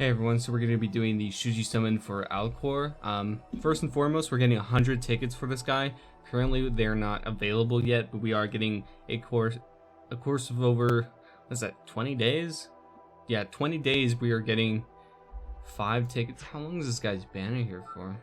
Hey everyone, so we're going to be doing the Shuji summon for ALCOR. First and foremost, we're getting 100 tickets for this guy. Currently, they're not available yet, but we are getting a course of over, what's that, 20 days? Yeah, 20 days we are getting 5 tickets. How long is this guy's banner here for?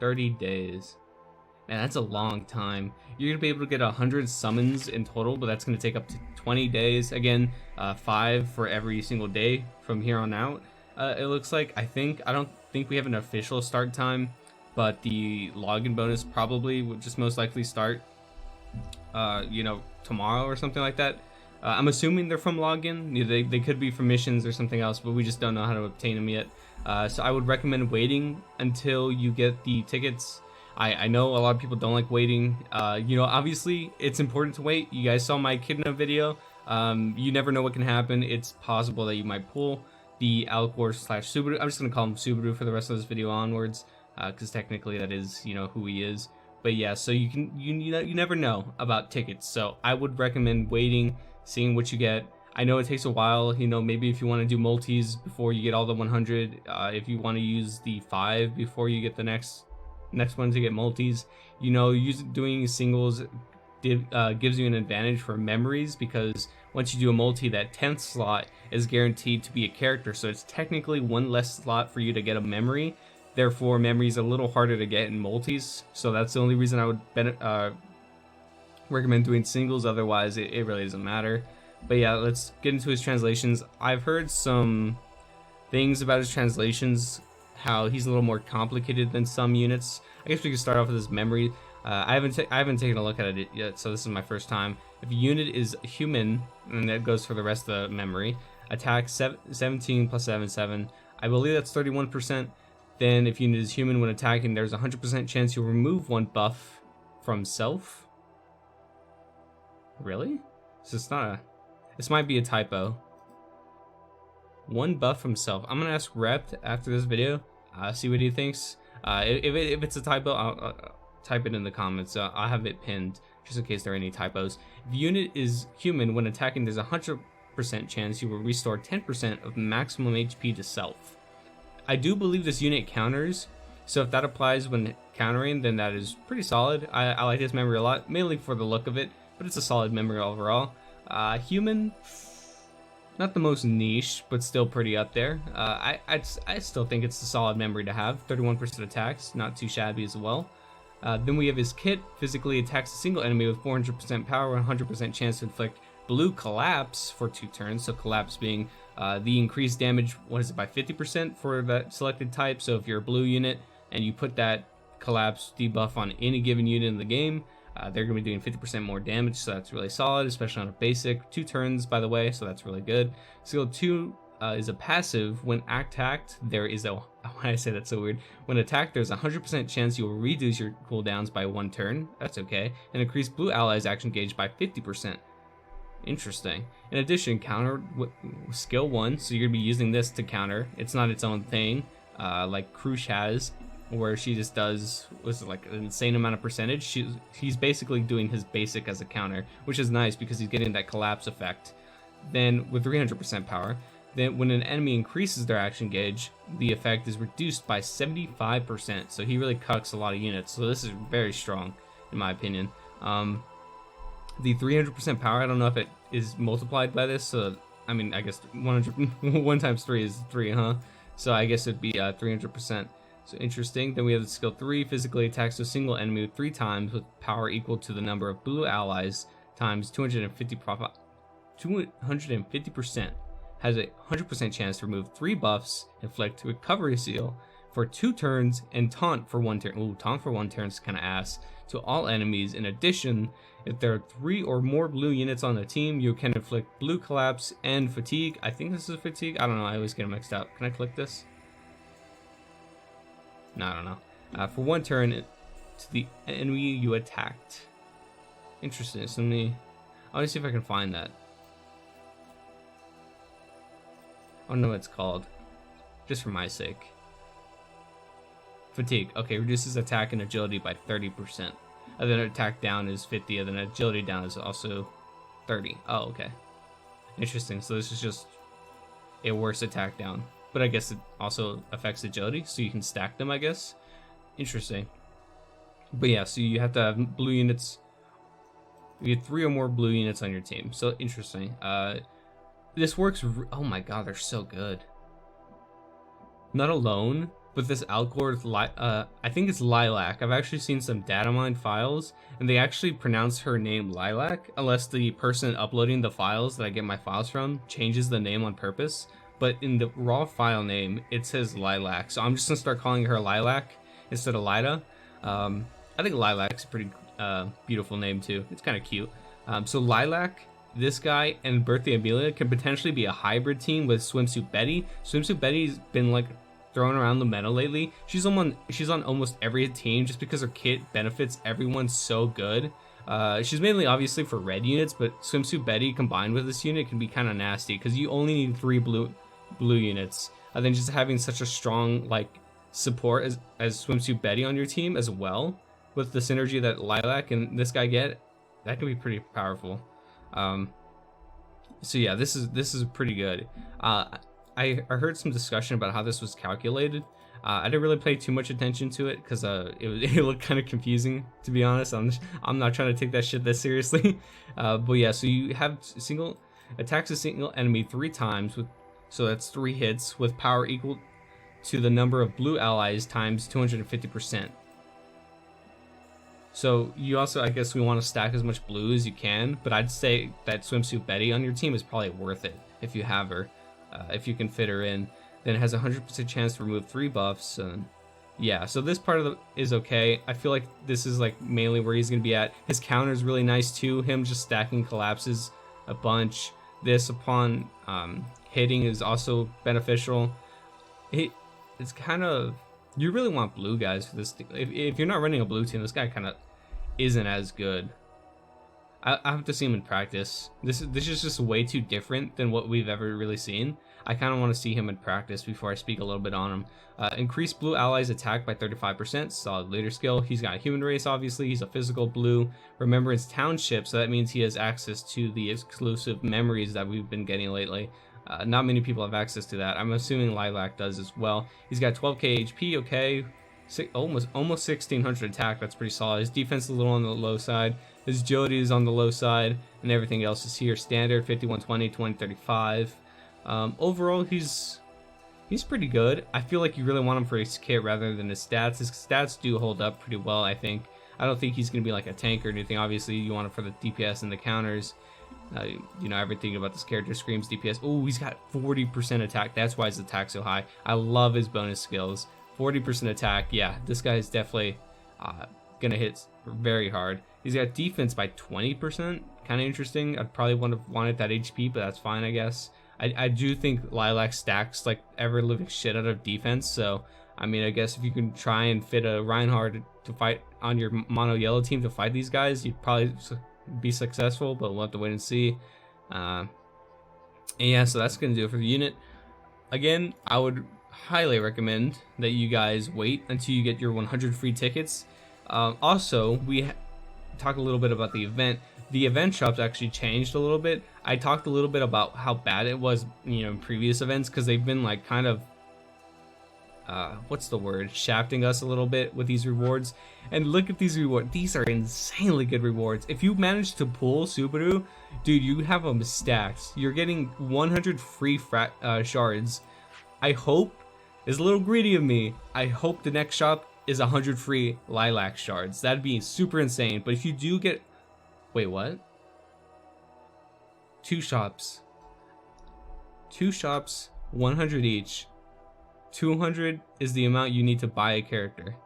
30 days. Man, that's a long time. You're going to be able to get 100 summons in total, but that's going to take up to 20 days. Again, 5 for every single day from here on out. It looks like, I don't think we have an official start time, but the login bonus probably would just most likely start, tomorrow or something like that. I'm assuming they're from login. They could be from missions or something else, but we just don't know how to obtain them yet. So I would recommend waiting until you get the tickets. I know a lot of people don't like waiting. Obviously it's important to wait. You guys saw my Kidna video. You never know what can happen. It's possible that you might pull the ALCOR / Subaru. I'm just gonna call him Subaru for the rest of this video onwards, because technically that is who he is. But yeah, so you never know about tickets. So I would recommend waiting, seeing what you get. I know it takes a while. Maybe if you want to do multis before you get all the 100, if you want to use the 5 before you get the next one to get multis, doing singles gives you an advantage for memories, because once you do a multi, that 10th slot is guaranteed to be a character, so it's technically one less slot for you to get a memory. Therefore, memory is a little harder to get in multis, so that's the only reason I would recommend doing singles. Otherwise it really doesn't matter. But yeah, let's get into his translations. I've heard some things about his translations, how he's a little more complicated than some units. I guess we could start off with his memory. I haven't taken a look at it yet, so this is my first time. If a unit is human, and that goes for the rest of the memory, attack 17 plus 7. I believe that's 31%. Then if unit is human when attacking, there's a 100% chance you'll remove 1 buff from self. Really? So this might be a typo. 1 buff from self. I'm gonna ask Rept after this video, see what he thinks. If it's a typo, I'll type it in the comments. I'll have it pinned just in case there are any typos. If the unit is human, when attacking, there's a 100% chance you will restore 10% of maximum HP to self. I do believe this unit counters, so if that applies when countering, then that is pretty solid. I like this memory a lot, mainly for the look of it, but it's a solid memory overall. Human, not the most niche, but still pretty up there. I still think it's a solid memory to have. 31% attacks, not too shabby as well. Then we have his kit. Physically attacks a single enemy with 400% power, 100% chance to inflict blue collapse for 2 turns. So collapse being the increased damage, what is it, by 50% for that selected type. So if you're a blue unit and you put that collapse debuff on any given unit in the game, they're going to be doing 50% more damage, so that's really solid, especially on a basic. 2 turns, by the way, so that's really good. Skill 2 is a passive. When attacked, there is a... Why I say that's so weird. When attacked, there's a 100% chance you will reduce your cooldowns by 1 turn. That's okay. And increase blue allies' action gauge by 50%. Interesting. In addition, counter with skill 1, so you're going to be using this to counter. It's not its own thing, like Krush has, where she just does, was it like an insane amount of percentage. He's basically doing his basic as a counter, which is nice because he's getting that collapse effect. Then with 300% power, then when an enemy increases their action gauge, the effect is reduced by 75%. So he really cucks a lot of units. So this is very strong, in my opinion. The 300% power, I don't know if it is multiplied by this. So I mean, I guess 1 times 3 is 3, huh? So I guess it'd be 300%. So interesting. Then we have the skill 3, physically attacks a single enemy 3 times with power equal to the number of blue allies times 250%. Has a 100% chance to remove 3 buffs, inflict recovery seal for 2 turns, and taunt for 1 turn. Ooh, taunt for 1 turn is kind of ass. To all enemies. In addition, if there are 3 or more blue units on the team, you can inflict blue collapse and fatigue. I think this is fatigue. I don't know. I always get them mixed up. Can I click this? No, I don't know. For 1 turn to the enemy you attacked. Interesting. So I want to see if I can find that. I don't know what it's called. Just for my sake. Fatigue. Okay, reduces attack and agility by 30%. And then attack down is 50, and then agility down is also 30. Oh, okay. Interesting. So this is just a worse attack down. But I guess it also affects agility, so you can stack them, I guess. Interesting. But yeah, so you have to have blue units. You get 3 or more blue units on your team. So interesting. This works. Oh my god, they're so good. Not alone, but this ALCOR, I think it's Lilac. I've actually seen some data mine files, and they actually pronounce her name Lilac, unless the person uploading the files that I get my files from changes the name on purpose. But in the raw file name, it says Lilac. So I'm just gonna start calling her Lilac instead of Lida. I think Lilac's a pretty beautiful name too. It's kind of cute. So Lilac, this guy, and Birthday Amelia can potentially be a hybrid team with Swimsuit Betty. Swimsuit Betty's been like thrown around the meta lately. She's on almost every team just because her kit benefits everyone so good. She's mainly obviously for red units, but Swimsuit Betty combined with this unit can be kind of nasty because you only need 3 blue units. And then just having such a strong like support as Swimsuit Betty on your team as well, with the synergy that Lilac and this guy get, that can be pretty powerful. So yeah, this is pretty good. I heard some discussion about how this was calculated. I didn't really pay too much attention to it because it looked kind of confusing, to be honest. I'm not trying to take that shit that seriously. But yeah, so you have attacks a single enemy 3 times so that's 3 hits with power equal to the number of blue allies times 250%. So you also, I guess we want to stack as much blue as you can, but I'd say that Swimsuit Betty on your team is probably worth it if you have her. If you can fit her in, then it has a 100% chance to remove 3 buffs. Yeah, so this part of is okay. I feel like this is like mainly where he's going to be at. His counter is really nice too. Him just stacking collapses a bunch. This upon hitting is also beneficial. It's kind of, you really want blue guys for this. If you're not running a blue team, this guy kind of isn't as good. I have to see him in practice. This is just way too different than what we've ever really seen. I kind of want to see him in practice before I speak a little bit on him. Increase blue allies attack by 35%, solid leader skill. He's got a human race, obviously. He's a physical blue. Remembrance township, so that means he has access to the exclusive memories that we've been getting lately. Not many people have access to that. I'm assuming Lilac does as well. He's got 12k HP, okay. Almost 1600 attack, that's pretty solid. His defense is a little on the low side. His agility is on the low side, and everything else is here. Standard 5120, 2035. Overall, he's pretty good. I feel like you really want him for his kit rather than his stats. His stats do hold up pretty well, I think. I don't think he's going to be like a tank or anything. Obviously, you want him for the DPS and the counters. You know, everything about this character screams DPS. Oh, he's got 40% attack. That's why his attack so high. I love his bonus skills. 40% attack. Yeah, this guy is definitely gonna hit very hard. He's got defense by 20%. Kind of interesting. I'd probably wanted that HP, but that's fine, I guess. I do think Lilac stacks like ever living shit out of defense. So I mean, I guess if you can try and fit a Reinhardt to fight on your mono yellow team to fight these guys, you'd probably be successful, but we'll have to wait and see. And yeah, so that's gonna do it for the unit. Again, I would highly recommend that you guys wait until you get your 100 free tickets. Also, we talk a little bit about the event. The event shops actually changed a little bit. I talked a little bit about how bad it was, you know, in previous events, because they've been like kind of what's the word, shafting us a little bit with these rewards. And look at these rewards. These are insanely good rewards. If you manage to pull Subaru, dude, you have them stacked. You're getting 100 free shards. I hope, it's a little greedy of me, I hope the next shop is 100 free Lilac shards. That'd be super insane. But if you do get, wait, what? 2 shops, 100 each. 200 is the amount you need to buy a character.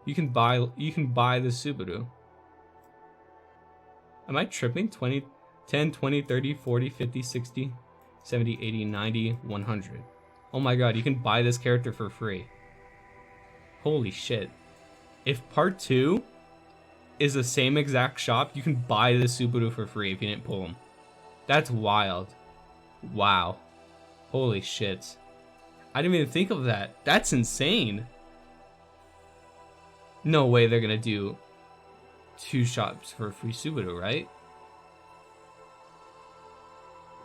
You can buy the Subaru. Am I tripping? 20, 10, 20, 30, 40, 50, 60, 70, 80, 90, 100. Oh my god, you can buy this character for free. Holy shit. If part 2 is the same exact shop, you can buy the Subaru for free if you didn't pull him. That's wild. Wow. Holy shit. I didn't even think of that. That's insane. No way they're gonna do 2 shops for a free Subaru, right?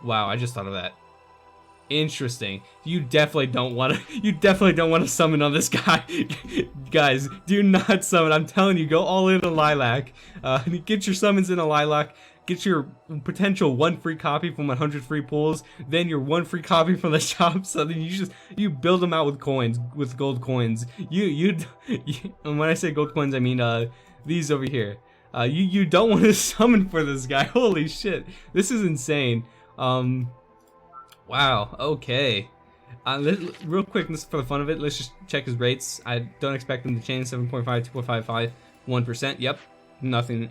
Wow, I just thought of that. Interesting. You definitely don't want to. You definitely don't want to summon on this guy, guys. Do not summon. I'm telling you, go all in a Lilac. Get your summons in a Lilac. Get your potential 1 free copy from 100 free pulls. Then your 1 free copy from the shop. So then you build them out with coins, with gold coins. And when I say gold coins, I mean these over here. You don't want to summon for this guy. Holy shit, this is insane. Wow, okay. Real quick, just for the fun of it, let's just check his rates. I don't expect him to change. 7.5, 2.55, 1%. Yep, nothing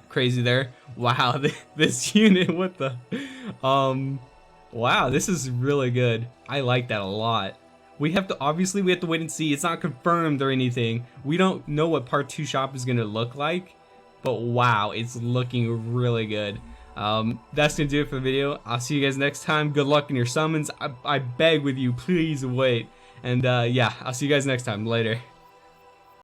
crazy there. Wow, this unit, what the? Wow, this is really good. I like that a lot. Obviously we have to wait and see. It's not confirmed or anything. We don't know what part 2 shop is gonna look like, but wow, it's looking really good. That's gonna do it for the video. I'll see you guys next time. Good luck in your summons. I beg with you, please wait. And yeah, I'll see you guys next time. Later.